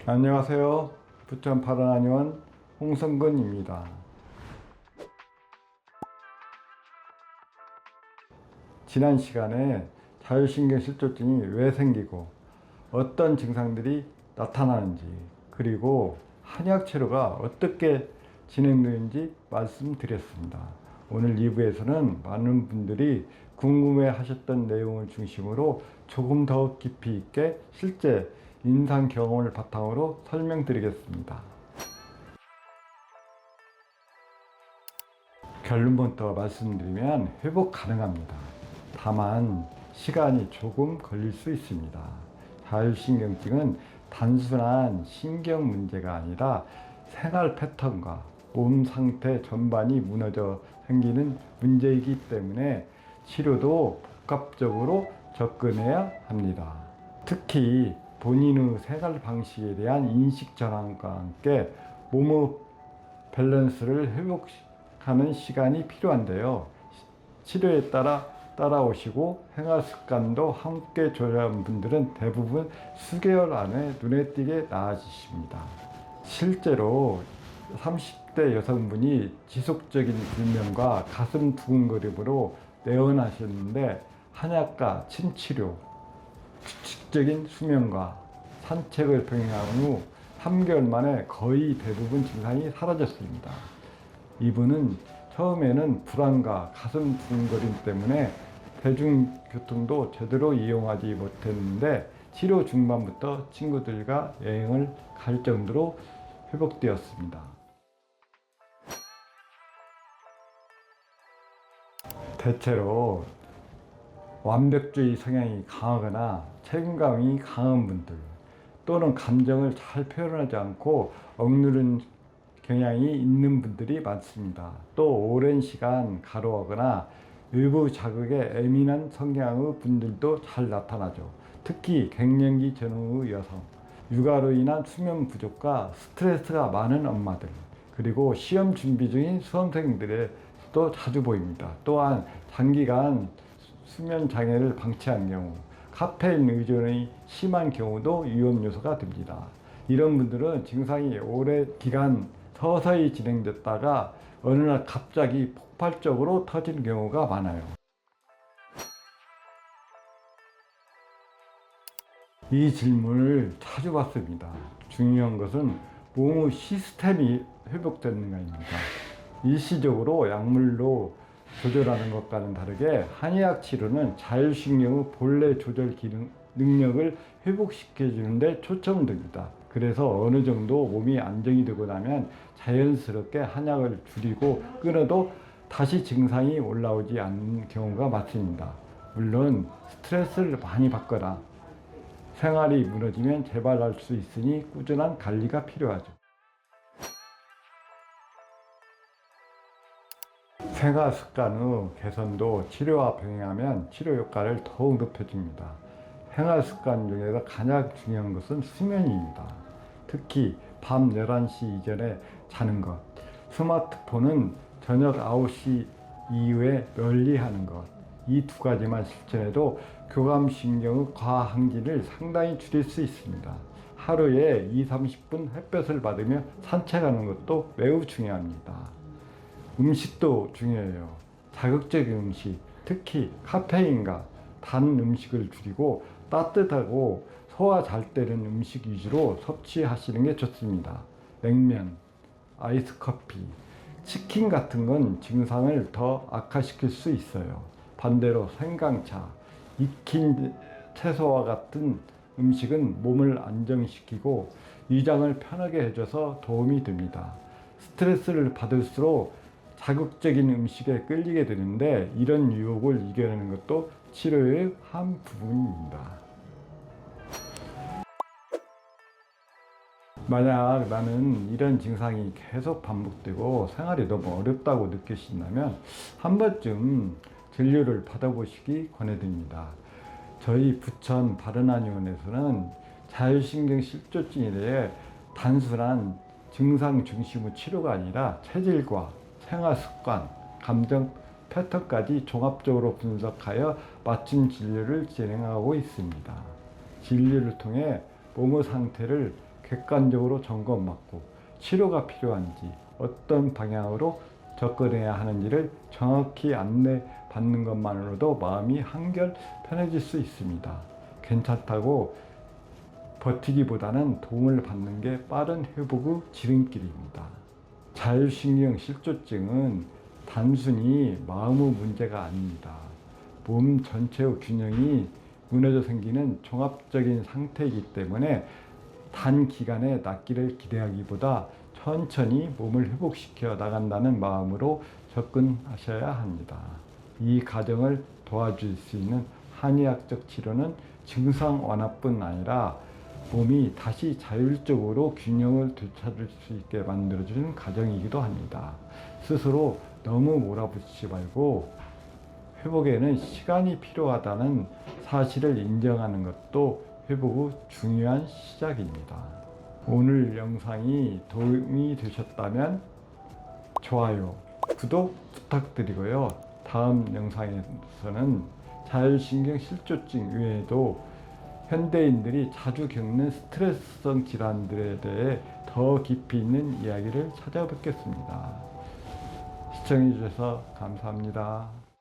안녕하세요. 부천 파란한의원 홍성근입니다. 지난 시간에 자율신경실조증이 왜 생기고 어떤 증상들이 나타나는지, 그리고 한약 치료가 어떻게 진행되는지 말씀드렸습니다. 오늘 2부에서는 많은 분들이 궁금해 하셨던 내용을 중심으로 조금 더 깊이 있게 실제 임상 경험을 바탕으로 설명드리겠습니다. 결론부터 말씀드리면 회복 가능합니다. 다만 시간이 조금 걸릴 수 있습니다. 자율신경증은 단순한 신경 문제가 아니라 생활 패턴과 몸 상태 전반이 무너져 생기는 문제이기 때문에 치료도 복합적으로 접근해야 합니다. 특히 본인의 생활 방식에 대한 인식 전환과 함께 몸의 밸런스를 회복하는 시간이 필요한데요. 치료에 따라오시고 생활 습관도 함께 조절한 분들은 대부분 수개월 안에 눈에 띄게 나아지십니다. 실제로 30대 여성분이 지속적인 불면과 가슴 두근거림으로 내원하셨는데 한약과 침치료, 규칙적인 수면과 산책을 병행한 후 3개월 만에 거의 대부분 증상이 사라졌습니다. 이분은 처음에는 불안과 가슴 두근거림 때문에 대중교통도 제대로 이용하지 못했는데 치료 중반부터 친구들과 여행을 갈 정도로 회복되었습니다. 대체로 완벽주의 성향이 강하거나 책임감이 강한 분들, 또는 감정을 잘 표현하지 않고 억누른 경향이 있는 분들이 많습니다. 또 오랜 시간 가로하거나 외부 자극에 예민한 성향의 분들도 잘 나타나죠. 특히 갱년기 전후의 여성, 육아로 인한 수면 부족과 스트레스가 많은 엄마들, 그리고 시험 준비 중인 수험생들에도 자주 보입니다. 또한 장기간 수면 장애를 방치한 경우, 카페인 의존이 심한 경우도 위험 요소가 됩니다. 이런 분들은 증상이 오래 기간 서서히 진행됐다가 어느 날 갑자기 폭발적으로 터지는 경우가 많아요. 이 질문을 자주 받습니다. 중요한 것은 몸의 시스템이 회복되는가입니다. 일시적으로 약물로 조절하는 것과는 다르게 한의학 치료는 자율신경의 본래 조절 기능, 능력을 회복시켜주는 데 초점됩니다. 그래서 어느 정도 몸이 안정이 되고 나면 자연스럽게 한약을 줄이고 끊어도 다시 증상이 올라오지 않는 경우가 많습니다. 물론 스트레스를 많이 받거나 생활이 무너지면 재발할 수 있으니 꾸준한 관리가 필요하죠. 생활 습관의 개선도 치료와 병행하면 치료 효과를 더욱 높여줍니다. 생활 습관 중에서 가장 중요한 것은 수면입니다. 특히 밤 11시 이전에 자는 것, 스마트폰은 저녁 9시 이후에 멀리하는 것, 이 두 가지만 실천해도 교감신경의 과항진을 상당히 줄일 수 있습니다. 하루에 2~30분 햇볕을 받으며 산책하는 것도 매우 중요합니다. 음식도 중요해요. 자극적인 음식, 특히 카페인과 단 음식을 줄이고 따뜻하고 소화 잘 되는 음식 위주로 섭취하시는 게 좋습니다. 냉면, 아이스 커피, 치킨 같은 건 증상을 더 악화시킬 수 있어요. 반대로 생강차, 익힌 채소와 같은 음식은 몸을 안정시키고 위장을 편하게 해줘서 도움이 됩니다. 스트레스를 받을수록 자극적인 음식에 끌리게 되는데 이런 유혹을 이겨내는 것도 치료의 한 부분입니다. 만약 나는 이런 증상이 계속 반복되고 생활이 너무 어렵다고 느끼신다면 한 번쯤 진료를 받아보시기 권해드립니다. 저희 부천 바른한의원에서는 자율신경실조증에 대해 단순한 증상 중심의 치료가 아니라 체질과 생활습관, 감정 패턴까지 종합적으로 분석하여 맞춤 진료를 진행하고 있습니다. 진료를 통해 몸의 상태를 객관적으로 점검받고 치료가 필요한지 어떤 방향으로 접근해야 하는지를 정확히 안내받는 것만으로도 마음이 한결 편해질 수 있습니다. 괜찮다고 버티기보다는 도움을 받는 게 빠른 회복의 지름길입니다. 자율신경 실조증은 단순히 마음의 문제가 아닙니다. 몸 전체의 균형이 무너져 생기는 종합적인 상태이기 때문에 단기간에 낫기를 기대하기보다 천천히 몸을 회복시켜 나간다는 마음으로 접근하셔야 합니다. 이 과정을 도와줄 수 있는 한의학적 치료는 증상 완화뿐 아니라 몸이 다시 자율적으로 균형을 되찾을 수 있게 만들어주는 과정이기도 합니다. 스스로 너무 몰아붙이지 말고 회복에는 시간이 필요하다는 사실을 인정하는 것도 회복의 중요한 시작입니다. 오늘 영상이 도움이 되셨다면 좋아요, 구독 부탁드리고요. 다음 영상에서는 자율신경 실조증 외에도 현대인들이 자주 겪는 스트레스성 질환들에 대해 더 깊이 있는 이야기를 찾아뵙겠습니다. 시청해 주셔서 감사합니다.